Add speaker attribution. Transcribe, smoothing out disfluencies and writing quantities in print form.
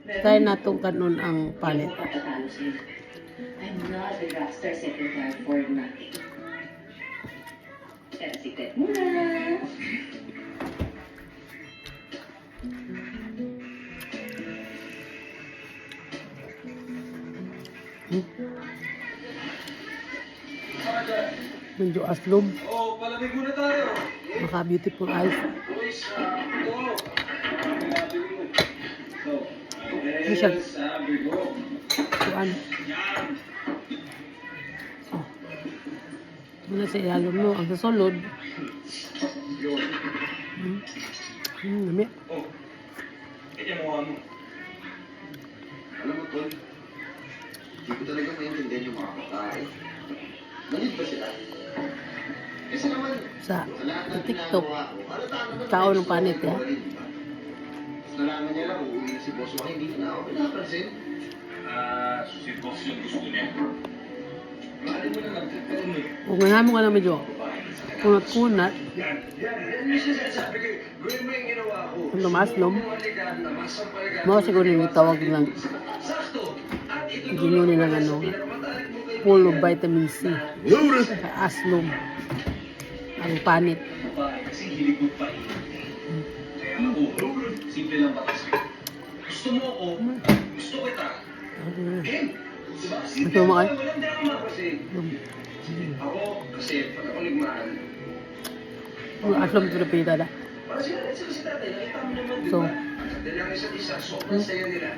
Speaker 1: Try natong kanon ang palit.
Speaker 2: I'm not the rockstar secretary for nothing. Pero secret muna.
Speaker 1: Medyo aslom.
Speaker 3: Oh, palamig muna tayo.
Speaker 1: Maka beautiful eyes.
Speaker 3: Boys, ito. Sabi mo. So,
Speaker 1: Ano siya?
Speaker 3: sabi ko.
Speaker 1: Kuan.
Speaker 3: Yan.
Speaker 1: So, muna sa ilalom mo. Ang sasulod.
Speaker 3: Yun.
Speaker 1: Nami.
Speaker 3: Oh. Ganyan mo mo.
Speaker 4: Alam mo, Tol, hindi ko talaga maintindihan yung mga pagkain. Malit ba sila? Kasi naman,
Speaker 1: Sa
Speaker 4: sa lahat ng
Speaker 1: TikTok.
Speaker 4: ginagawa ko, halata naman
Speaker 1: Tao
Speaker 4: na
Speaker 1: ng panit,
Speaker 4: siguro
Speaker 1: ya?
Speaker 4: rin, di ba? Tapos nalaman niya lang, uuwi na si Boss Wang, hindi ko na ako pinapansin.
Speaker 3: Si Boss yung gusto niya. Mali mo na lang, pero mo.
Speaker 1: Kung ngayon mo ka na medyo kunat-kunat.
Speaker 3: Yan yung sinasabi ko. Gawin mo yung ginawa ko.
Speaker 1: Ang lumaslom.
Speaker 3: Maligaan na, masampalagaan.
Speaker 1: Mga siguro yung tawag lang.
Speaker 3: Sakto. At ito
Speaker 1: Ginunin ng ano. Full of vitamin C. Sa aslom. Ang panit.
Speaker 3: Kasi hilig mo pa eh. Kaya ako, simple lang batas. Gusto mo ako, gusto kita. Game. Diba? Simple
Speaker 1: Ito mga-
Speaker 3: lang, walang drama kasi. Ako, kasi pag ako nagmahal,
Speaker 1: Yung aslom ito na pinita.
Speaker 3: para sila si tatay, nakita mo naman, di
Speaker 1: So,
Speaker 3: ba? Dahil lang isa't isa, sobrang saya nila.